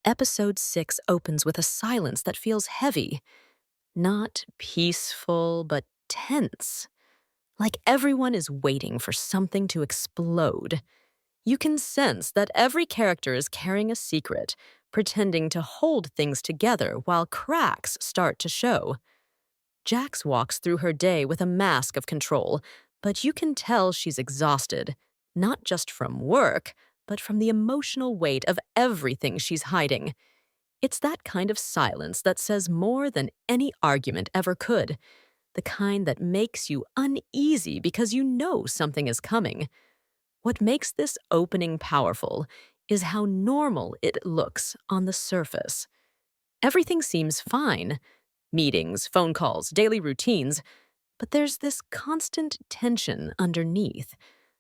Episode 6 opens with a silence that feels heavy, not peaceful, but tense. Like everyone is waiting for something to explode. You can sense that every character is carrying a secret, pretending to hold things together while cracks start to show. Jax walks through her day with a mask of control, but you can tell she's exhausted, not just from work, but from the emotional weight of everything she's hiding. It's that kind of silence that says more than any argument ever could, the kind that makes you uneasy because you know something is coming. What makes this opening powerful is how normal it looks on the surface. Everything seems fine, meetings, phone calls, daily routines, but there's this constant tension underneath.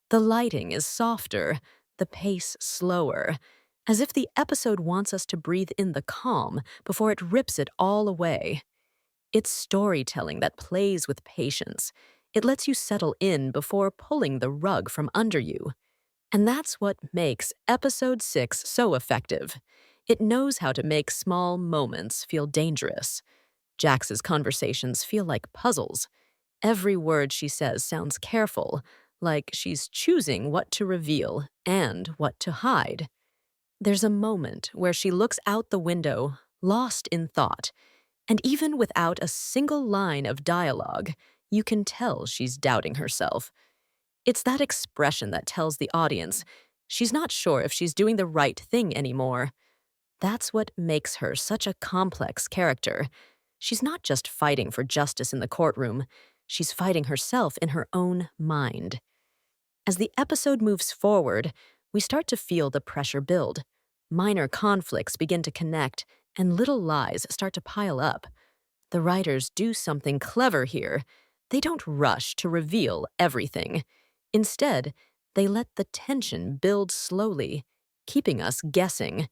The lighting is softer, the pace slower, as if the episode wants us to breathe in the calm before it rips it all away. It's storytelling that plays with patience. It lets you settle in before pulling the rug from under you. And that's what makes Episode 6 so effective. It knows how to make small moments feel dangerous. Jax's conversations feel like puzzles. Every word she says sounds careful, like she's choosing what to reveal and what to hide. There's a moment where she looks out the window, lost in thought, and even without a single line of dialogue, you can tell she's doubting herself. It's that expression that tells the audience she's not sure if she's doing the right thing anymore. That's what makes her such a complex character. She's not just fighting for justice in the courtroom, she's fighting herself in her own mind. As the episode moves forward, we start to feel the pressure build. Minor conflicts begin to connect, and little lies start to pile up. The writers do something clever here. They don't rush to reveal everything. Instead, they let the tension build slowly, keeping us guessing.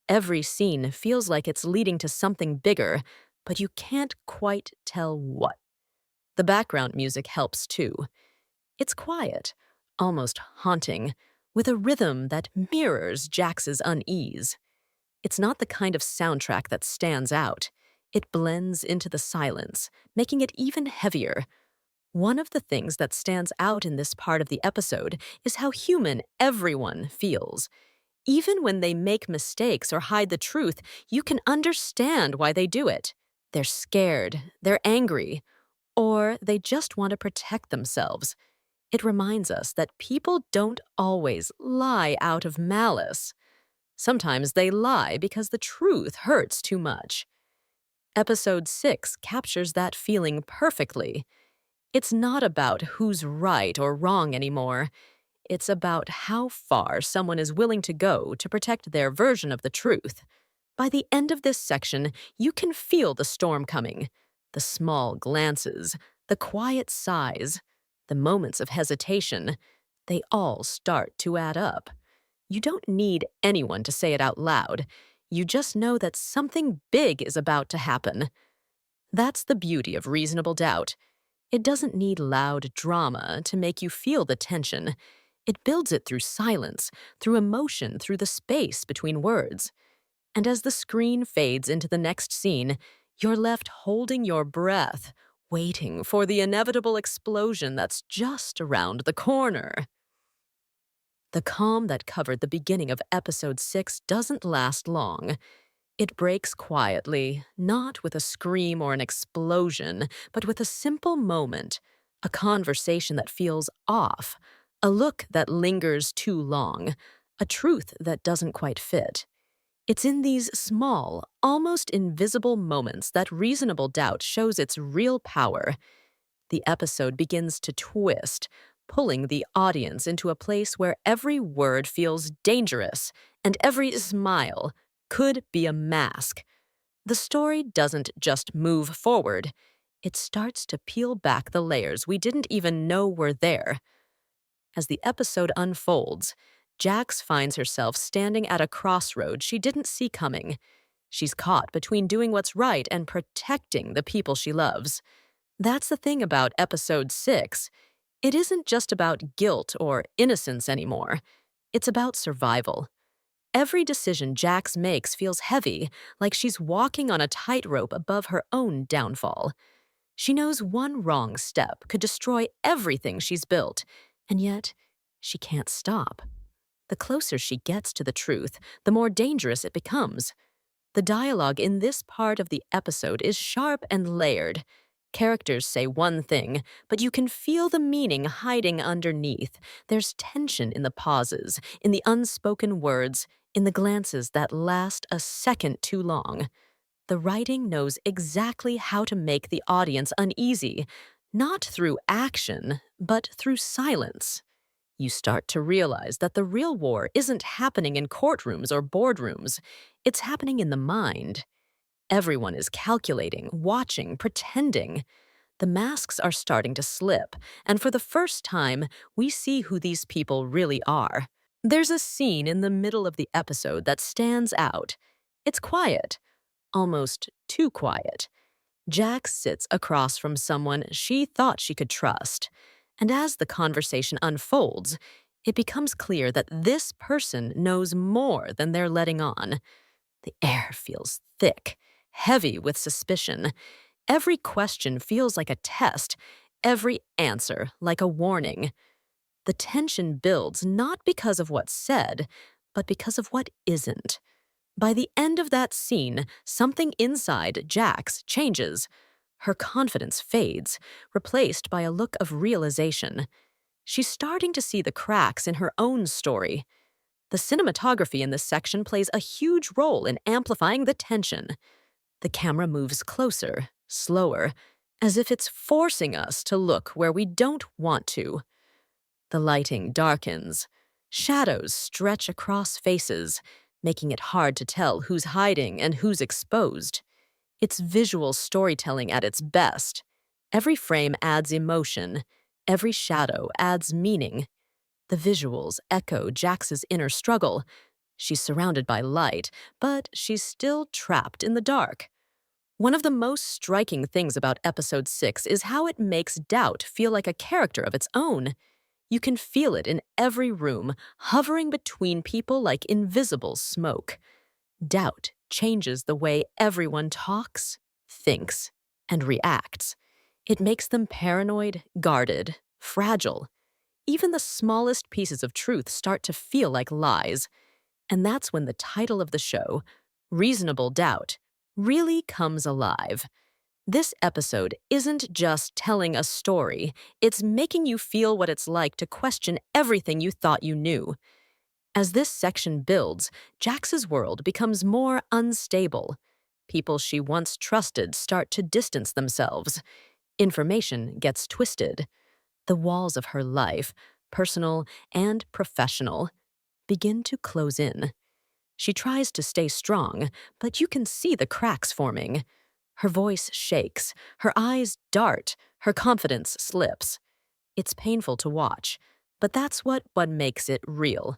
Every scene feels like it's leading to something bigger, but you can't quite tell what. The background music helps too. It's quiet, almost haunting, with a rhythm that mirrors Jax's unease. It's not the kind of soundtrack that stands out. It blends into the silence, making it even heavier. One of the things that stands out in this part of the episode is how human everyone feels. Even when they make mistakes or hide the truth, you can understand why they do it. They're scared, they're angry, or they just want to protect themselves. It reminds us that people don't always lie out of malice. Sometimes they lie because the truth hurts too much. Episode 6 captures that feeling perfectly. It's not about who's right or wrong anymore. It's about how far someone is willing to go to protect their version of the truth. By the end of this section, you can feel the storm coming. The small glances, the quiet sighs, the moments of hesitation, they all start to add up. You don't need anyone to say it out loud. You just know that something big is about to happen. That's the beauty of reasonable doubt. It doesn't need loud drama to make you feel the tension. It builds it through silence, through emotion, through the space between words. And as the screen fades into the next scene, you're left holding your breath, waiting for the inevitable explosion that's just around the corner. The calm that covered the beginning of Episode 6 doesn't last long. It breaks quietly, not with a scream or an explosion, but with a simple moment, a conversation that feels off, a look that lingers too long, a truth that doesn't quite fit. It's in these small, almost invisible moments that reasonable doubt shows its real power. The episode begins to twist, pulling the audience into a place where every word feels dangerous and every smile could be a mask. The story doesn't just move forward. It starts to peel back the layers we didn't even know were there. As the episode unfolds, Jax finds herself standing at a crossroad she didn't see coming. She's caught between doing what's right and protecting the people she loves. That's the thing about Episode 6. It isn't just about guilt or innocence anymore. It's about survival. Every decision Jax makes feels heavy, like she's walking on a tightrope above her own downfall. She knows one wrong step could destroy everything she's built, and yet she can't stop. The closer she gets to the truth, the more dangerous it becomes. The dialogue in this part of the episode is sharp and layered. Characters say one thing, but you can feel the meaning hiding underneath. There's tension in the pauses, in the unspoken words, in the glances that last a second too long. The writing knows exactly how to make the audience uneasy, not through action, but through silence. You start to realize that the real war isn't happening in courtrooms or boardrooms. It's happening in the mind. Everyone is calculating, watching, pretending. The masks are starting to slip, and for the first time, we see who these people really are. There's a scene in the middle of the episode that stands out. It's quiet, almost too quiet. Jax sits across from someone she thought she could trust. And as the conversation unfolds, it becomes clear that this person knows more than they're letting on. The air feels thick, heavy with suspicion. Every question feels like a test, every answer like a warning. The tension builds not because of what's said, but because of what isn't. By the end of that scene, something inside Jax changes. Her confidence fades, replaced by a look of realization. She's starting to see the cracks in her own story. The cinematography in this section plays a huge role in amplifying the tension. The camera moves closer, slower, as if it's forcing us to look where we don't want to. The lighting darkens. Shadows stretch across faces, making it hard to tell who's hiding and who's exposed. It's visual storytelling at its best. Every frame adds emotion. Every shadow adds meaning. The visuals echo Jax's inner struggle. She's surrounded by light, but she's still trapped in the dark. One of the most striking things about episode 6 is how it makes doubt feel like a character of its own. You can feel it in every room, hovering between people like invisible smoke. Doubt changes the way everyone talks, thinks, and reacts. It makes them paranoid, guarded, fragile. Even the smallest pieces of truth start to feel like lies. And that's when the title of the show, Reasonable Doubt, really comes alive. This episode isn't just telling a story, it's making you feel what it's like to question everything you thought you knew. As this section builds, Jax's world becomes more unstable. People she once trusted start to distance themselves. Information gets twisted. The walls of her life, personal and professional, begin to close in. She tries to stay strong, but you can see the cracks forming. Her voice shakes, her eyes dart, her confidence slips. It's painful to watch, but that's what makes it real.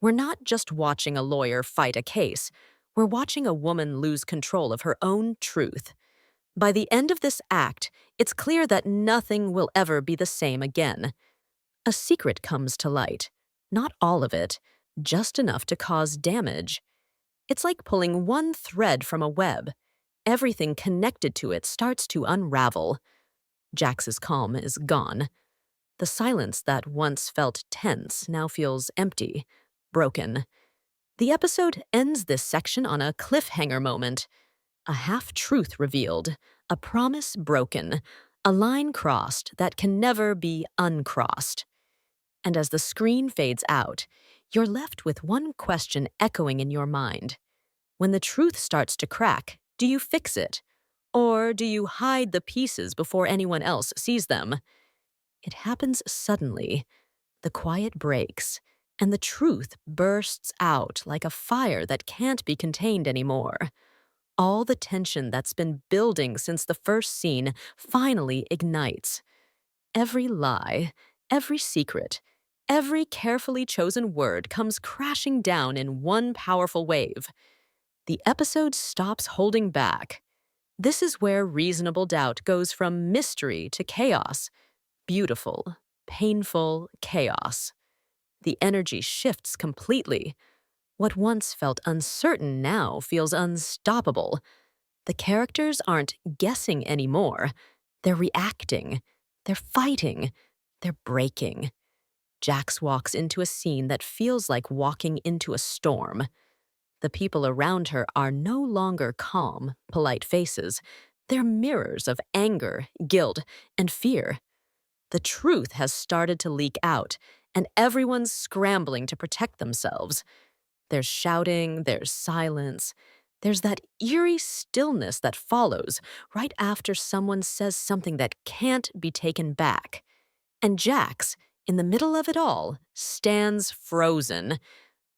We're not just watching a lawyer fight a case, we're watching a woman lose control of her own truth. By the end of this act, it's clear that nothing will ever be the same again. A secret comes to light, not all of it, just enough to cause damage. It's like pulling one thread from a web. Everything connected to it starts to unravel. Jax's calm is gone. The silence that once felt tense now feels empty, broken. The episode ends this section on a cliffhanger moment. A half-truth revealed, a promise broken, a line crossed that can never be uncrossed. And as the screen fades out, you're left with one question echoing in your mind. When the truth starts to crack, do you fix it? Or do you hide the pieces before anyone else sees them? It happens suddenly. The quiet breaks, and the truth bursts out like a fire that can't be contained anymore. All the tension that's been building since the first scene finally ignites. Every lie, every secret, every carefully chosen word comes crashing down in one powerful wave. The episode stops holding back. This is where reasonable doubt goes from mystery to chaos. Beautiful, painful chaos. The energy shifts completely. What once felt uncertain now feels unstoppable. The characters aren't guessing anymore. They're reacting. They're fighting. They're breaking. Jax walks into a scene that feels like walking into a storm. The people around her are no longer calm, polite faces. They're mirrors of anger, guilt, and fear. The truth has started to leak out, and everyone's scrambling to protect themselves. There's shouting, there's silence. There's that eerie stillness that follows right after someone says something that can't be taken back. And Jax, in the middle of it all, stands frozen.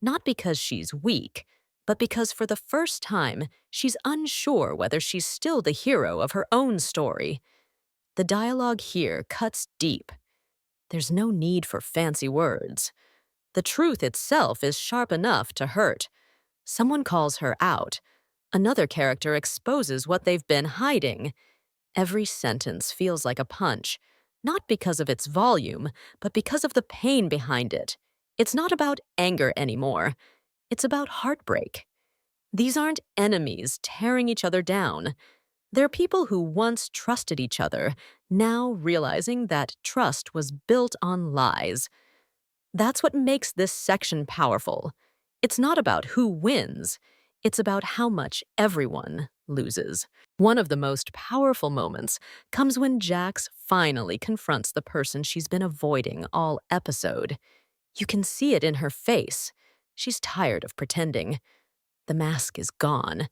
Not because she's weak, but because for the first time, she's unsure whether she's still the hero of her own story. The dialogue here cuts deep. There's no need for fancy words. The truth itself is sharp enough to hurt. Someone calls her out. Another character exposes what they've been hiding. Every sentence feels like a punch, not because of its volume, but because of the pain behind it. It's not about anger anymore. It's about heartbreak. These aren't enemies tearing each other down. They're people who once trusted each other, now realizing that trust was built on lies. That's what makes this section powerful. It's not about who wins. It's about how much everyone loses. One of the most powerful moments comes when Jax finally confronts the person she's been avoiding all episode. You can see it in her face. She's tired of pretending. The mask is gone.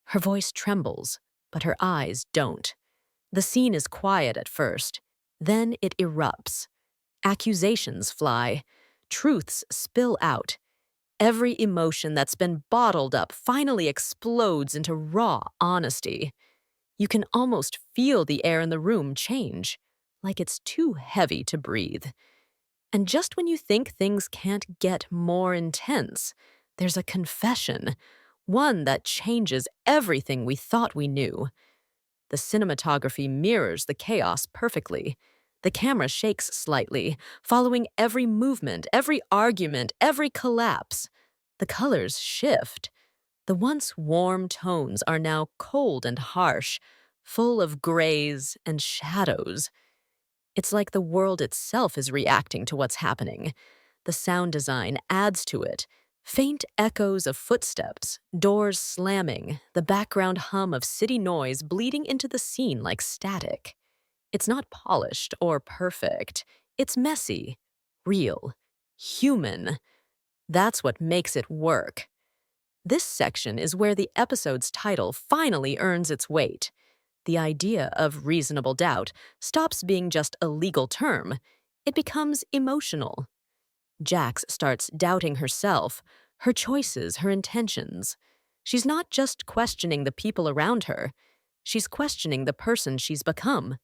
Her voice trembles, but her eyes don't. The scene is quiet at first. Then it erupts. Accusations fly. Truths spill out. Every emotion that's been bottled up finally explodes into raw honesty. You can almost feel the air in the room change, like it's too heavy to breathe. And just when you think things can't get more intense, there's a confession, one that changes everything we thought we knew. The cinematography mirrors the chaos perfectly. The camera shakes slightly, following every movement, every argument, every collapse. The colors shift. The once warm tones are now cold and harsh, full of grays and shadows. It's like the world itself is reacting to what's happening. The sound design adds to it. Faint echoes of footsteps, doors slamming, the background hum of city noise bleeding into the scene like static. It's not polished or perfect. It's messy, real, human. That's what makes it work. This section is where the episode's title finally earns its weight. The idea of reasonable doubt stops being just a legal term. It becomes emotional. Jax starts doubting herself, her choices, her intentions. She's not just questioning the people around her. She's questioning the person she's become.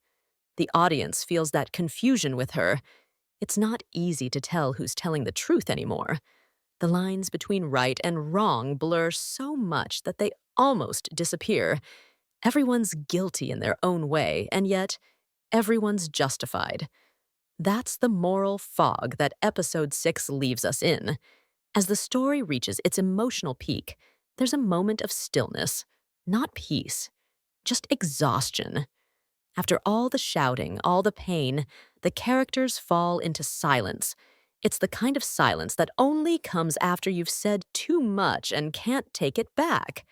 The audience feels that confusion with her. It's not easy to tell who's telling the truth anymore. The lines between right and wrong blur so much that they almost disappear. Everyone's guilty in their own way, and yet everyone's justified. That's the moral fog that episode 6 leaves us in. As the story reaches its emotional peak, there's a moment of stillness, not peace, just exhaustion. After all the shouting, all the pain, the characters fall into silence. It's the kind of silence that only comes after you've said too much and can't take it back.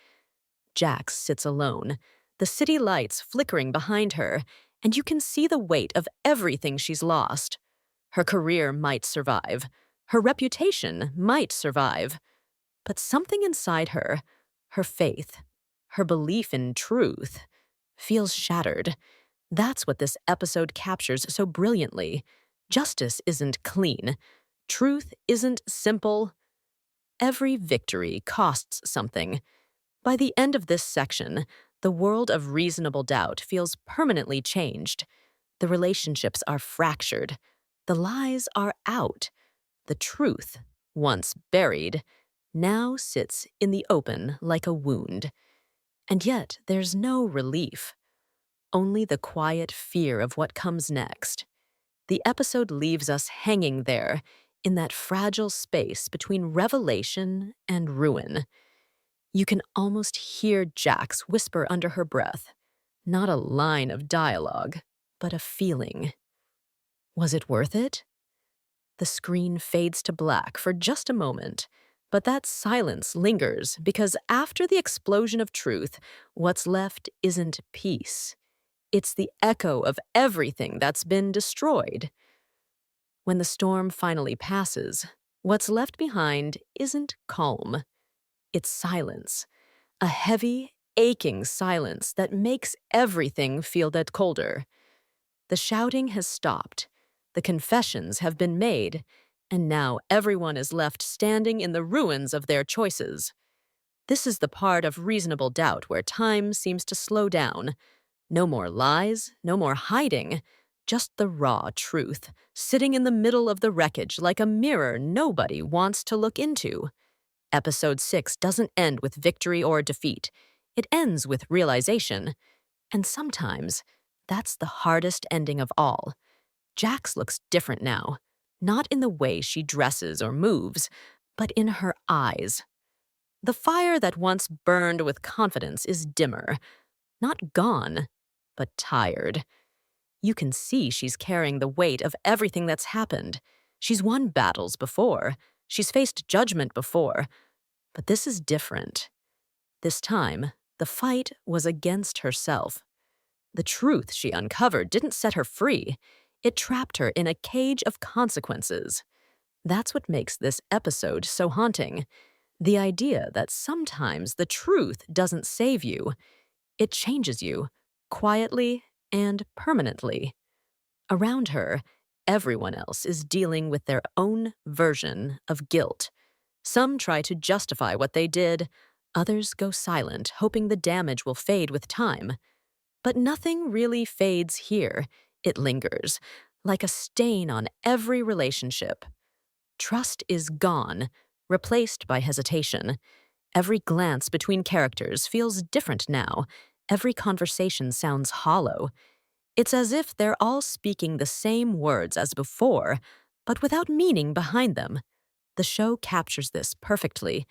Jax sits alone, the city lights flickering behind her, and you can see the weight of everything she's lost. Her career might survive. Her reputation might survive. But something inside her, her faith, her belief in truth, feels shattered. That's what this episode captures so brilliantly. Justice isn't clean. Truth isn't simple. Every victory costs something. By the end of this section, the world of reasonable doubt feels permanently changed. The relationships are fractured. The lies are out. The truth, once buried, now sits in the open like a wound. And yet there's no relief. Only the quiet fear of what comes next. The episode leaves us hanging there, in that fragile space between revelation and ruin. You can almost hear Jax whisper under her breath, not a line of dialogue, but a feeling. Was it worth it? The screen fades to black for just a moment, but that silence lingers because after the explosion of truth, what's left isn't peace. It's the echo of everything that's been destroyed. When the storm finally passes, what's left behind isn't calm. It's silence, a heavy, aching silence that makes everything feel that colder. The shouting has stopped, the confessions have been made, and now everyone is left standing in the ruins of their choices. This is the part of reasonable doubt where time seems to slow down. No more lies, no more hiding, just the raw truth, sitting in the middle of the wreckage like a mirror nobody wants to look into. Episode 6 doesn't end with victory or defeat. It ends with realization. And sometimes, that's the hardest ending of all. Jax looks different now, not in the way she dresses or moves, but in her eyes. The fire that once burned with confidence is dimmer, not gone, but tired. You can see she's carrying the weight of everything that's happened. She's won battles before. She's faced judgment before. But this is different. This time, the fight was against herself. The truth she uncovered didn't set her free. It trapped her in a cage of consequences. That's what makes this episode so haunting. The idea that sometimes the truth doesn't save you. It changes you, quietly and permanently. Around her, everyone else is dealing with their own version of guilt. Some try to justify what they did, others go silent, hoping the damage will fade with time. But nothing really fades here. It lingers, like a stain on every relationship. Trust is gone, replaced by hesitation. Every glance between characters feels different now. Every conversation sounds hollow. It's as if they're all speaking the same words as before, but without meaning behind them. The show captures this perfectly.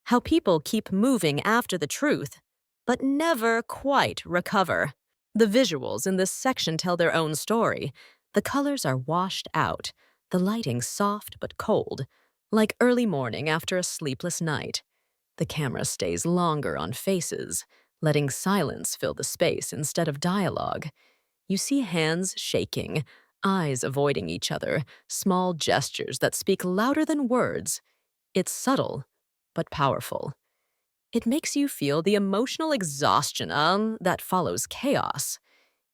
How people keep moving after the truth, but never quite recover. The visuals in this section tell their own story. The colors are washed out, the lighting soft but cold, like early morning after a sleepless night. The camera stays longer on faces, letting silence fill the space instead of dialogue. You see hands shaking, eyes avoiding each other, small gestures that speak louder than words. It's subtle, but powerful. It makes you feel the emotional exhaustion that follows chaos.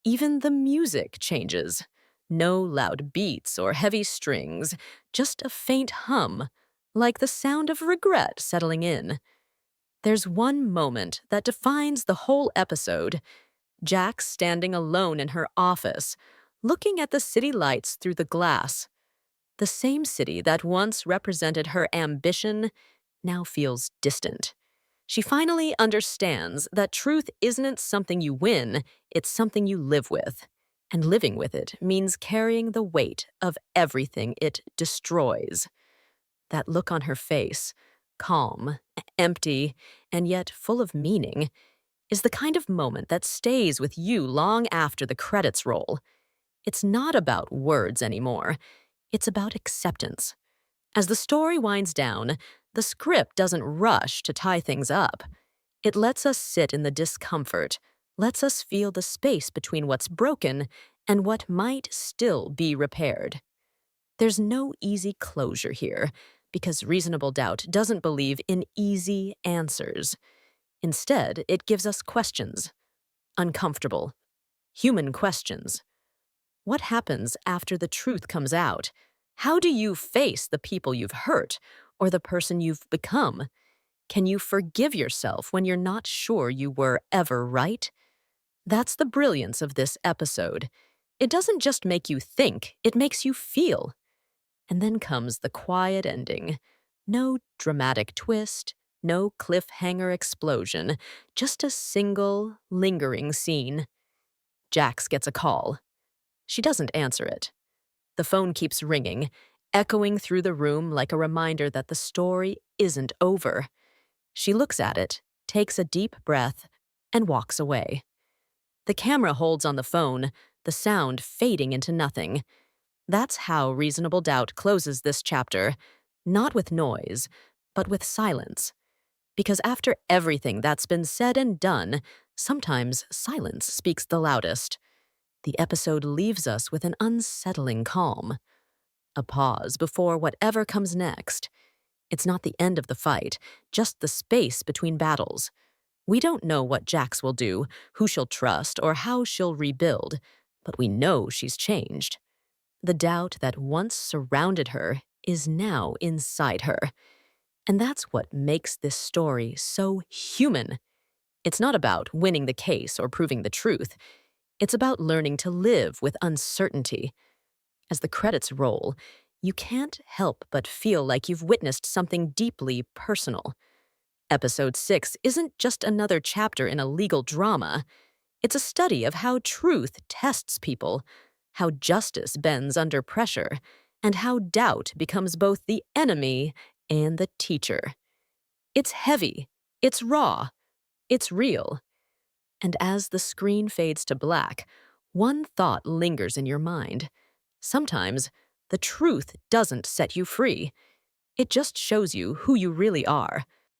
Even the music changes. No loud beats or heavy strings, just a faint hum, like the sound of regret settling in. There's one moment that defines the whole episode. Jax standing alone in her office, looking at the city lights through the glass. The same city that once represented her ambition now feels distant. She finally understands that truth isn't something you win, it's something you live with. And living with it means carrying the weight of everything it destroys. That look on her face, calm, empty, and yet full of meaning, is the kind of moment that stays with you long after the credits roll. It's not about words anymore. It's about acceptance. As the story winds down, the script doesn't rush to tie things up. It lets us sit in the discomfort, lets us feel the space between what's broken and what might still be repaired. There's no easy closure here, because reasonable doubt doesn't believe in easy answers. Instead, it gives us questions. Uncomfortable. Human questions. What happens after the truth comes out? How do you face the people you've hurt or the person you've become? Can you forgive yourself when you're not sure you were ever right? That's the brilliance of this episode. It doesn't just make you think, it makes you feel. And then comes the quiet ending. No dramatic twist, no cliffhanger explosion, just a single, lingering scene. Jax gets a call. She doesn't answer it. The phone keeps ringing, echoing through the room like a reminder that the story isn't over. She looks at it, takes a deep breath, and walks away. The camera holds on the phone, the sound fading into nothing. That's how Reasonable Doubt closes this chapter, not with noise, but with silence. Because after everything that's been said and done, sometimes silence speaks the loudest. The episode leaves us with an unsettling calm. A pause before whatever comes next. It's not the end of the fight, just the space between battles. We don't know what Jax will do, who she'll trust, or how she'll rebuild, but we know she's changed. The doubt that once surrounded her is now inside her. And that's what makes this story so human. It's not about winning the case or proving the truth. It's about learning to live with uncertainty. As the credits roll, you can't help but feel like you've witnessed something deeply personal. Episode 6 isn't just another chapter in a legal drama. It's a study of how truth tests people, how justice bends under pressure, and how doubt becomes both the enemy and the teacher. It's heavy, it's raw, it's real. And as the screen fades to black, one thought lingers in your mind. Sometimes, the truth doesn't set you free. It just shows you who you really are.